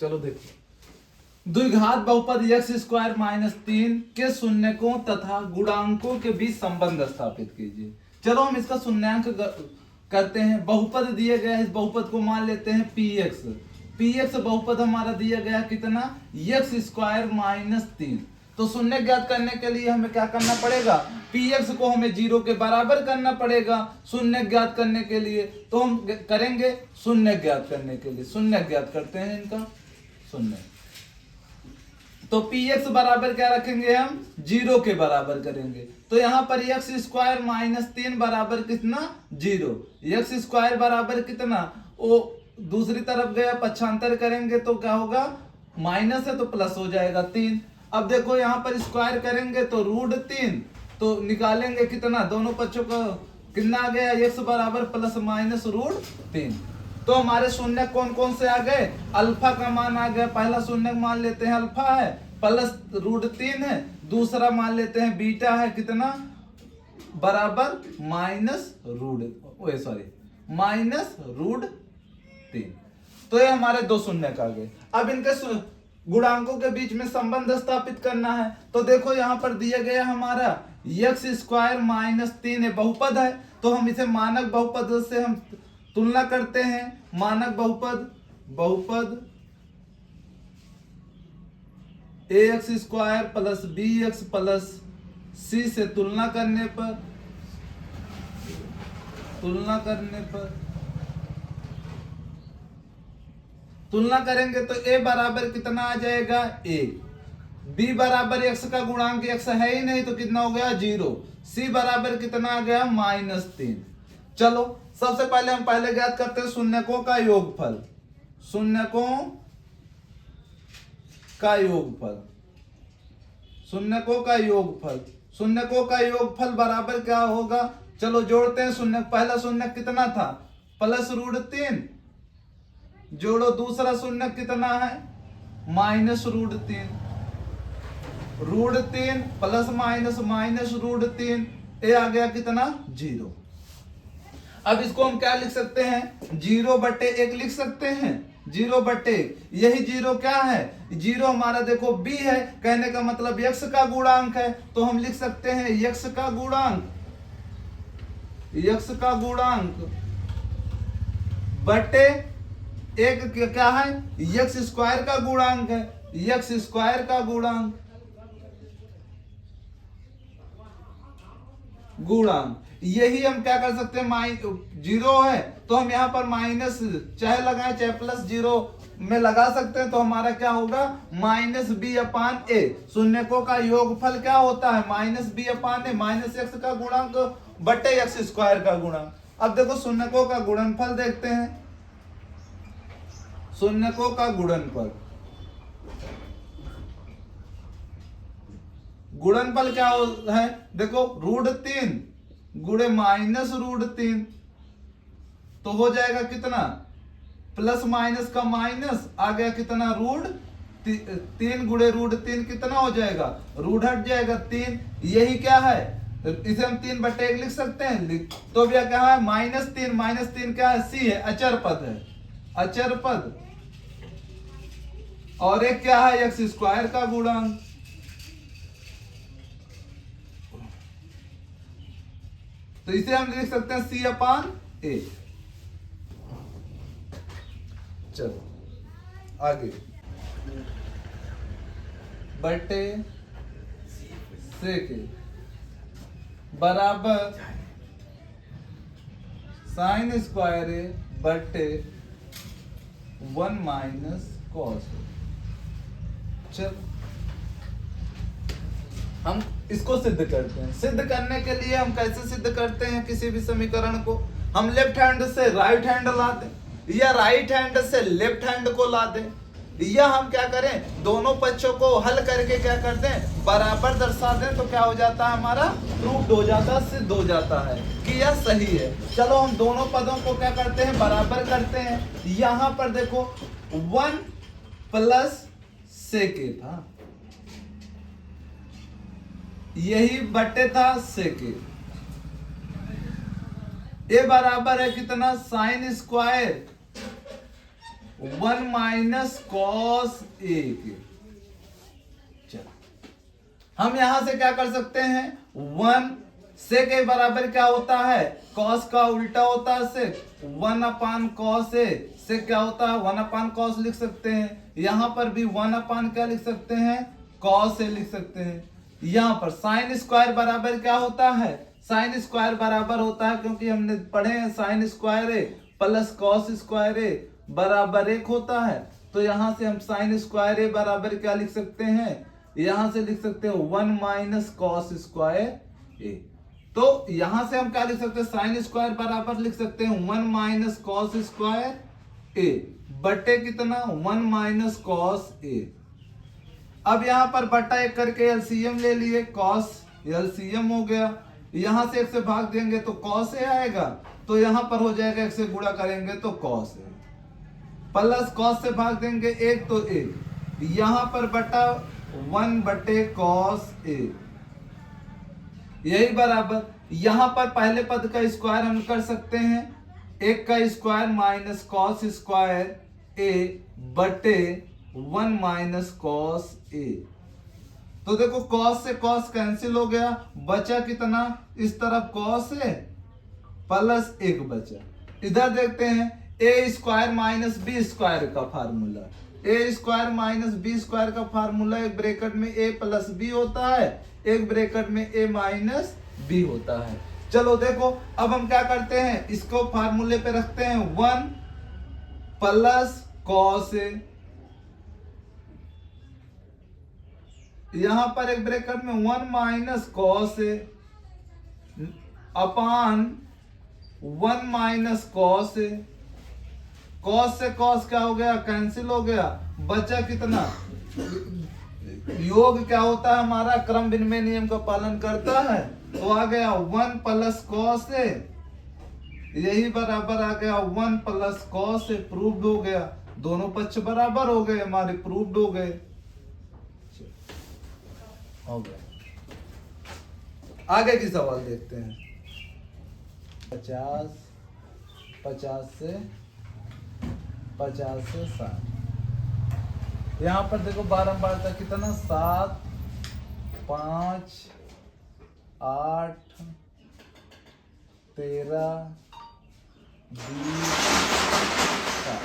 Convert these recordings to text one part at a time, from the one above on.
चलो देखो, द्विघात बहुपद x स्क्वायर माइनस 3 के शून्यकों तथा गुणांकों के बीच संबंध स्थापित कीजिए। चलो हम इसका शून्यांक करते हैं। बहुपद दिए गए, इस बहुपद को मान लेते हैं px। px बहुपद हमारा दिया गया कितना, x स्क्वायर माइनस 3। तो शून्य ज्ञात करने के लिए हमें क्या करना पड़ेगा, px को हमें 0 के बराबर करना पड़ेगा शून्य ज्ञात करने के लिए। तो हम करेंगे शून्य ज्ञात करने के लिए, शून्य ज्ञात करते हैं इनका शून्य। तो px बराबर क्या रखेंगे हम, 0 के बराबर करेंगे। तो यहाँ पर x स्क्वायर माइनस 3 बराबर कितना, 0। x स्क्वायर बराबर कितना, वो दूसरी तरफ गया, पक्षांतर करेंगे तो क्या होगा, माइनस है तो प्लस हो जाएगा 3। अब देखो यहाँ पर स्क्वायर करेंगे तो √3, तो निकालेंगे कितना, दोनों पक्षों का कितना आ गया, x बराबर प्लस माइनस √3। तो हमारे शून्य कौन कौन से आ गए, अल्फा का मान आ गया, पहला शून्य मान लेते हैं अल्फा है, प्लस √3 है, दूसरा मान लेते हैं बीटा है, कितना बराबर माइनस √3। तो ये हमारे दो शून्य आ गए। अब इनके गुणांकों के बीच में संबंध स्थापित करना है। तो देखो यहाँ पर दिया गया हमारा x स्क्वायर माइनस 3 है, बहुपद है, तो हम इसे मानक बहुपद से हम तुलना करते हैं। मानक बहुपद ax square plus bx plus c से तुलना करने तुलना करेंगे तो a बराबर कितना आ जाएगा, 1। b बराबर x का गुणांक x है ही नहीं तो कितना हो गया, 0। c बराबर कितना आ गया, -3। चलो सबसे पहले हम ज्ञात करते हैं शून्यकों का योगफल। शून्यकों का योगफल बराबर क्या होगा, चलो जोड़ते हैं। शून्य, पहला शून्य कितना था, प्लस √3, जोड़ो दूसरा शून्य कितना है, माइनस √3, √3 प्लस माइनस √3, ये आ गया कितना, 0। अब इसको हम क्या लिख सकते हैं, 0/1 लिख सकते हैं। 0/1, यही 0 क्या है, 0 हमारा देखो b है, कहने का मतलब x का गुणांक है, तो हम लिख सकते हैं x का गुणांक बटे एक क्या है, x स्क्वायर का गुणांक है, x स्क्वायर का गुणांक यही हम क्या कर सकते हैं, 0 है तो हम यहाँ पर माइनस चाहे लगाएं चाहे प्लस 0 में लगा सकते हैं, तो हमारा क्या होगा, -b/a। शून्यकों का योगफल क्या होता है, -b/a, माइनस x का गुणांक बटे x स्क्वायर का गुणांक। अब देखो शून्यकों का गुणनफल देखते हैं। शून्यकों का गुणनफल क्या है, देखो √3 गुणे माइनस √3 तो हो जाएगा कितना, प्लस माइनस का माइनस आ गया कितना, √3 गुणे √3 कितना हो जाएगा, रूट हट जाएगा 3। यही क्या है, इसे हम 3/1 लिख सकते हैं। तो भैया क्या है, -3 क्या है, c है, अचर पद। और एक क्या है, x स्क्वायर का गुणांक। तो इसे हम लिख सकते हैं c/a। चलो आगे, बटे सेक बराबर sin स्क्वायर a बटे 1 माइनस कॉस। चलो हम इसको सिद्ध करते हैं। सिद्ध करने के लिए हम कैसे सिद्ध करते हैं, किसी भी समीकरण को हम लेफ्ट हैंड से राइट हैंड ला दें, या राइट हैंड से लेफ्ट हैंड को ला दें, या हम क्या करें, दोनों पक्षों को हल करके क्या कर दें, बराबर दर्शा दें, तो क्या हो जाता है, हमारा प्रूफ हो जाता है, सिद्ध हो जाता है कि यह सही है। चलो हम दोनों पदों को क्या करते हैं, बराबर करते हैं। यहां पर देखो 1 प्लस सेक था, यही बटे था सेक। ए बराबर है कितना, sine square 1 minus cos A के। चलो हम यहां से क्या कर सकते हैं, 1 से के बराबर क्या होता है, कॉस का उल्टा होता है सेक, 1 अपान कॉस ए से क्या होता है 1 अपान कॉस लिख सकते हैं। यहां पर भी 1 अपान क्या लिख सकते हैं, कॉस ए लिख सकते हैं। यहां पर साइन स्क्वायर बराबर क्या होता है, साइन स्क्वायर बराबर होता है, क्योंकि हमने पढ़े हैं साइन स्क्वायर ए प्लस कॉस स्क्वायर ए बराबर 1 होता है। तो यहां से हम साइन स्क्वायर ए बराबर क्या लिख सकते हैं, यहां से लिख सकते हैं 1 माइनस कॉस स्क्वायर ए। तो यहां से हम क्या लिख सकते हैं, साइन स्क्वायर बराबर लिख सकते हैं 1 माइनस कॉस स्क्वायर ए बटे कितना 1 माइनस कॉस ए। अब यहां पर बटा 1 करके एलसीएम ले लिए, कॉस एलसीएम हो गया, यहां से 1 से भाग देंगे तो कॉस ए आएगा, तो यहां पर हो जाएगा 1 से गुणा करेंगे तो कॉस ए, प्लस कॉस से भाग देंगे 1 तो 1, यहां पर बटा 1 बटे कॉस ए, यही बराबर यहां पर पहले पद का स्क्वायर हम कर सकते हैं, 1 का स्क्वायर माइनस कॉस स्क्वायर ए बटे 1 माइनस कॉस ए। तो देखो कॉस से कॉस कैंसिल हो गया, बचा कितना, इस तरफ कॉस है प्लस 1 बचा। इधर देखते हैं ए स्क्वायर माइनस बी स्क्वायर का फार्मूला, ए स्क्वायर माइनस बी स्क्वायर का फार्मूला एक ब्रैकेट में ए प्लस बी होता है, एक ब्रैकेट में ए माइनस बी होता है। चलो देखो अब हम क्या करते हैं, इसको फार्मूले पे रखते हैं 1 प्लस कॉस ए, यहां पर एक ब्रैकेट में 1 minus cos A upon 1 minus cos A, cos से कॉस क्या हो गया, कैंसिल हो गया, बचा कितना, योग क्या होता है हमारा, क्रम विनिमय नियम का पालन करता है, तो आ गया 1 प्लस कॉस ए, यही बराबर आ गया 1 प्लस कॉस ए, प्रूव्ड हो गया, दोनों पक्ष बराबर हो गए हमारे, प्रूव्ड हो गए, हो गया। आगे की सवाल देखते हैं, 50 से 60, यहां पर देखो बारंबार तक कितना 7 5 8 13 20 7।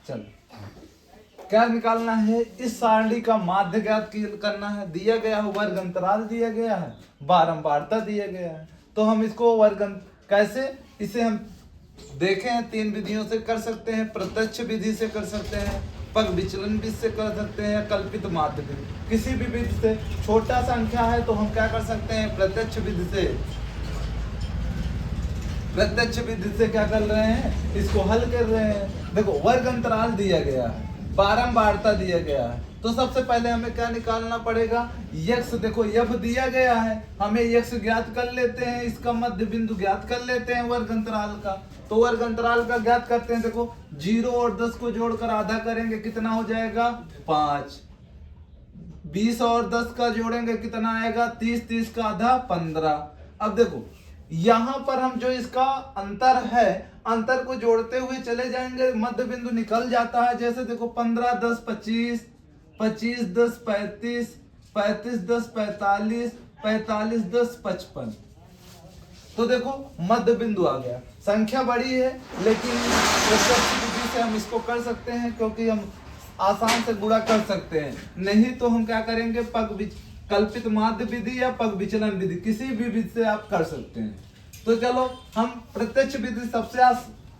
चलो क्या निकालना है, इस सारणी का माध्य ज्ञात करना है, दिया गया है वर्ग अंतराल दिया गया है, बारंबारता दिया गया है, तो हम इसको वर्ग कैसे, इसे हम देखे हैं 3 विधियों से कर सकते हैं, प्रत्यक्ष विधि से कर सकते हैं, पग विचलन विधि से कर सकते हैं, कल्पित माध्य विधि, किसी भी विधि से। छोटा संख्या है तो हम क्या कर सकते हैं, प्रत्यक्ष विधि से, प्रत्यक्ष विधि से क्या कर रहे हैं, इसको हल कर रहे हैं। देखो वर्ग अंतराल दिया गया है, बारंबारता दिया गया है, तो सबसे पहले हमें क्या निकालना पड़ेगा, यक्स, देखो यफ दिया गया है, हमें यक्स ज्ञात कर लेते हैं, इसका मध्य बिंदु ज्ञात कर लेते हैं वर्ग अंतराल का, तो वर्ग अंतराल का ज्ञात करते हैं। देखो 0 और 10 को जोड़कर आधा करेंगे कितना हो जाएगा 5, 20 और 10 का जोड़ेंगे कितना आएगा 30, 30 का आधा 15। अब देखो यहां पर हम जो इसका अंतर है, अंतर को जोड़ते हुए चले जाएंगे, मध्य बिंदु निकल जाता है, जैसे देखो 15 10 25, 25 10 35, 35 10 45, 45 10 55, तो देखो मध्य बिंदु आ गया। संख्या बड़ी है लेकिन प्रत्यक्ष विधि से हम इसको कर सकते हैं, क्योंकि हम आसान से गुणा कर सकते हैं, नहीं तो हम क्या करेंगे, कल्पित माध्य विधि या पग विचलन विधि, किसी भी विधि से आप कर सकते हैं। तो चलो हम प्रत्यक्ष विधि सबसे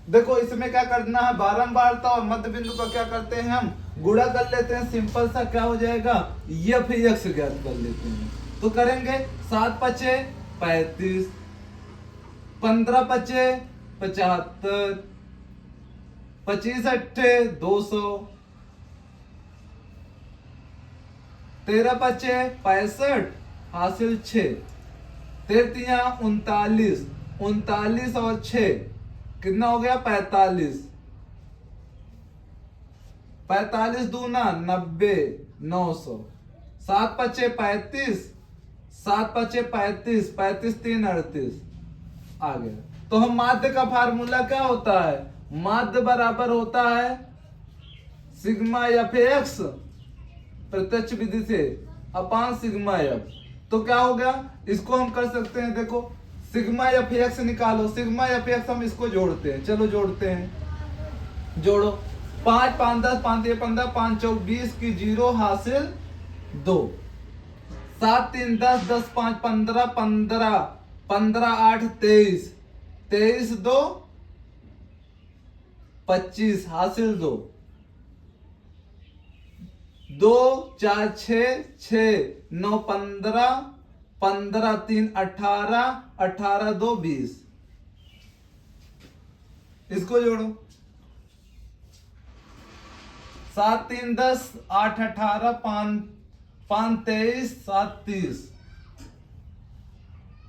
देखो इसमें क्या करना है, बारंबारता और मध्य बिंदु का क्या करते हैं, हम गुणा कर लेते हैं, सिंपल सा क्या हो जाएगा, यफ यक्स ज्ञात कर लेते हैं। तो करेंगे 7 पचे 35, 15 पचे 75, 25 अट्ठे 200, 13 पचे 65 हासिल 6, 33 39, 39 और 6 कितना हो गया 45, 45 दूना 90, 900, 7 पचे 35, 7 पचे 35, 35 3 38 आ गया। तो हम माध्य का फार्मूला क्या होता है, माध्य बराबर होता है सिग्मा एफ एक्स प्रत्यक्ष विधि से अपान सिग्मा एफ। तो क्या हो गया, इसको हम कर सकते हैं, देखो सिग्मा एफ एक्स निकालो, सिग्मा एफ एक्स हम इसको जोड़ते हैं, चलो जोड़ते हैं, जोड़ो 5 5 10 5 3 15 5 4 20 की 0 हासिल 2, 7 3 10 10 5 15 15 15 8 23 23 2 25 हासिल 2, 2 4 6 6 9 15 15 3 18 18 2 20। इसको जोड़ो 7 3 10 8 18 5 5 23 7 30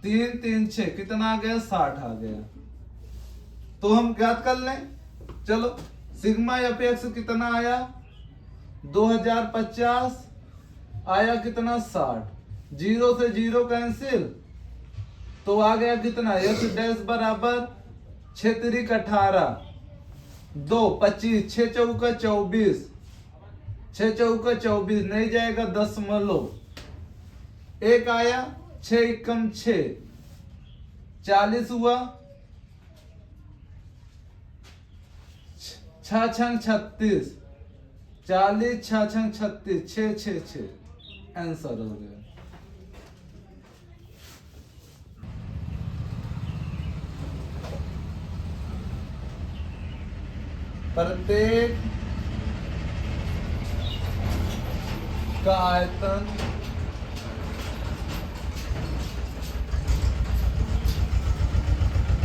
3 3 6 कितना आ गया 60 आ गया। तो हम ज्ञात कर लें, चलो सिग्मा एफ एक्स कितना आया 2050 आया कितना 60, 0 से 0 कैंसिल, तो आ गया कितना एक्स डैश बराबर 6 3 18 2 25 6 चौका 24 6 चौका 24 नहीं जाएगा 10 एक आया 6 एकम 6 40 हुआ 6 छंग 36 40 6 छंग 36 6 6 6 आंसर हो गया। प्रत्येक का आयतन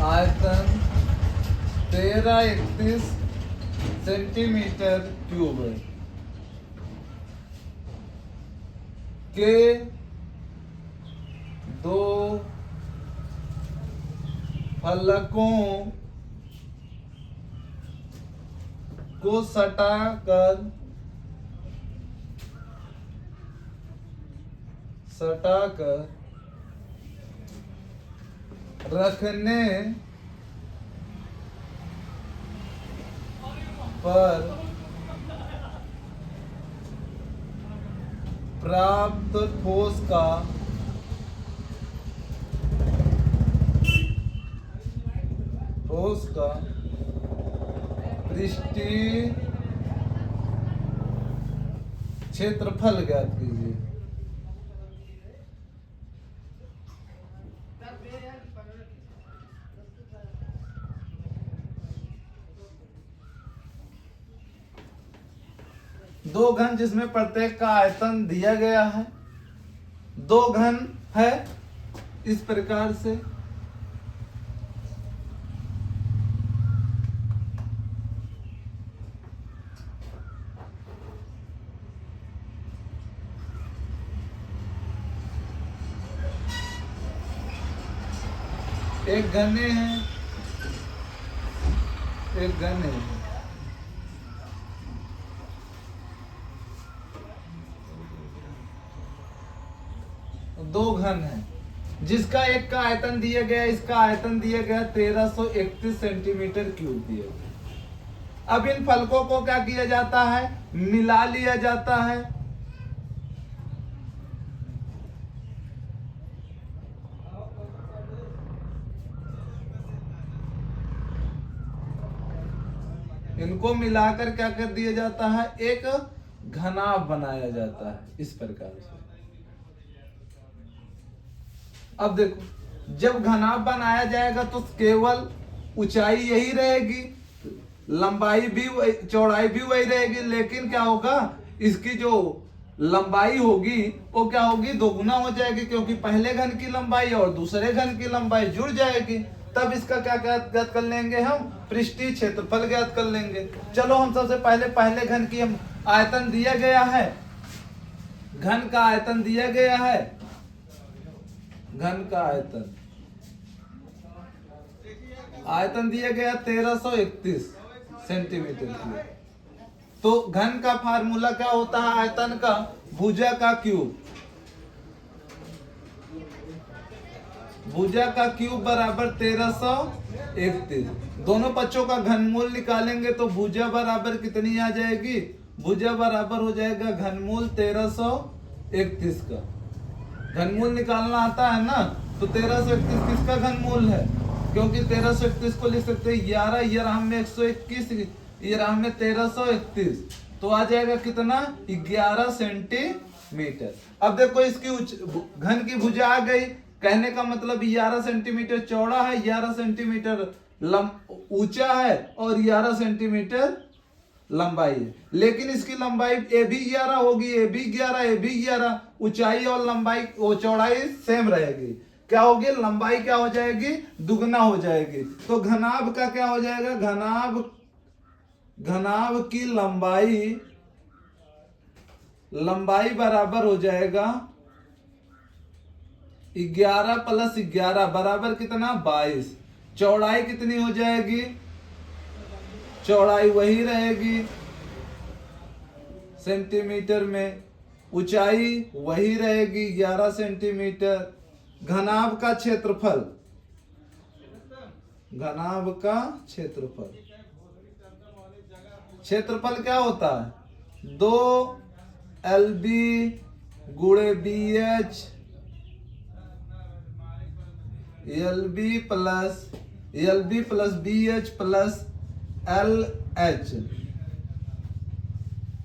आयतन 1331 सेंटीमीटर क्यूब है के दो फलकों को सटाकर रखने पर प्राप्त ठोस का पृष्ठीय क्षेत्रफल ज्ञात कीजिए। दो घन जिसमें प्रत्येक का आयतन दिया गया है, दो घन है इस प्रकार से, एक घने हैं एक घने हैं, दो घन है जिसका एक का आयतन दिया गया, इसका आयतन दिया गया 1331 सेंटीमीटर क्यूब दिया गया। अब इन फलकों को क्या किया जाता है, मिला लिया जाता है। इनको मिलाकर क्या कर दिया जाता है, एक घनाभ बनाया जाता है इस प्रकार से। अब देखो जब घनाभ बनाया जाएगा तो केवल ऊंचाई यही रहेगी, लंबाई भी चौड़ाई भी वही रहेगी, लेकिन क्या होगा इसकी जो लंबाई होगी वो क्या होगी, दोगुना हो जाएगी, क्योंकि पहले घन की लंबाई और दूसरे घन की लंबाई जुड़ जाएगी। तब इसका क्या ज्ञात कर लेंगे, हम पृष्ठीय क्षेत्रफल ज्ञात कर लेंगे। चलो हम सबसे पहले घन की हम आयतन दिया गया है, घन का आयतन दिया गया है, घन का आयतन दिया गया 1331 सेंटीमीटर क्यूब। तो घन का फार्मूला क्या होता है, आयतन का भुजा का क्यूब, भुजा का क्यूब बराबर 1331 31। दोनों पक्षों का घनमूल निकालेंगे तो भुजा बराबर कितनी आ जाएगी? भुजा बराबर हो जाएगा घनमूल 1331 का। घनमूल निकालना आता है ना, तो 1331 किसका घनमूल है? क्योंकि 1331 को लिख सकते हैं 11, 11 में 121, 11 में 1331, तो आ जाएगा कितना? 11 सेंटीमीटर। अब देखो इसकी घन की भुजा आ गई, कहने का मतलब 11 सेंटीमीटर चौड़ा है, 11 सेंटीमीटर ऊंचा है और 11 सेंटीमीटर लंबाई है। लेकिन इसकी लंबाई ए भी 11 होगी, ए भी 11, ए भी 11, ऊंचाई और लंबाई वो चौड़ाई सेम रहेगी। क्या होगी? लंबाई क्या हो जाएगी? दुगना हो जाएगी। तो घनाभ का क्या हो जाएगा? घनाभ की लंबाई बराबर हो जाएगा 11 + 11 बराबर कितना? 22। चौड़ाई कितनी हो जाएगी? चौड़ाई वही रहेगी सेंटीमीटर में, ऊंचाई वही रहेगी 11 सेंटीमीटर। घनाभ का क्षेत्रफल, घनाभ का क्षेत्रफल क्या होता है? 2 LB गुणे BH, LB plus BH plus LH।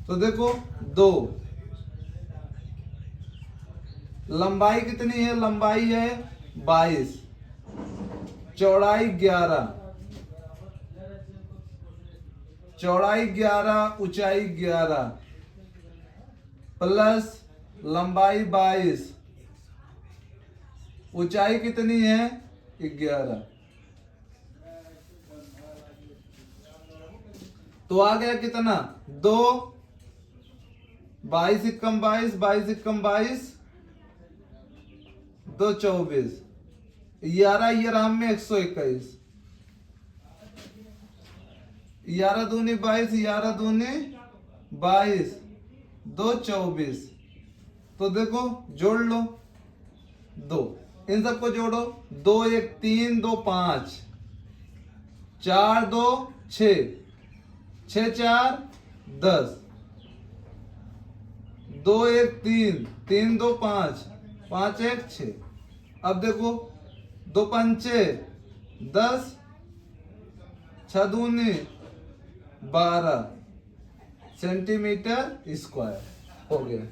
तो देखो 2। लंबाई कितनी है? लंबाई है 22, चौड़ाई 11, ऊंचाई 11 प्लस लंबाई 22, ऊंचाई कितनी है? 11। तो आ गया कितना? 2, 22 एकम 22, 22 एकम 22, 2 24, 11, 11 में 121, 11 दूनी 22, 11 दूनी 22, 2 24। तो देखो जोड़ लो 2, इन सबको जोड़ो। 2 1 3, 2 5, 4 2 6, 6 4 10, 2 1 3, 3 2 5, 5 1 6। अब देखो 2 पंचे 10, 6 दूनी 12 सेंटीमीटर स्क्वायर हो गया।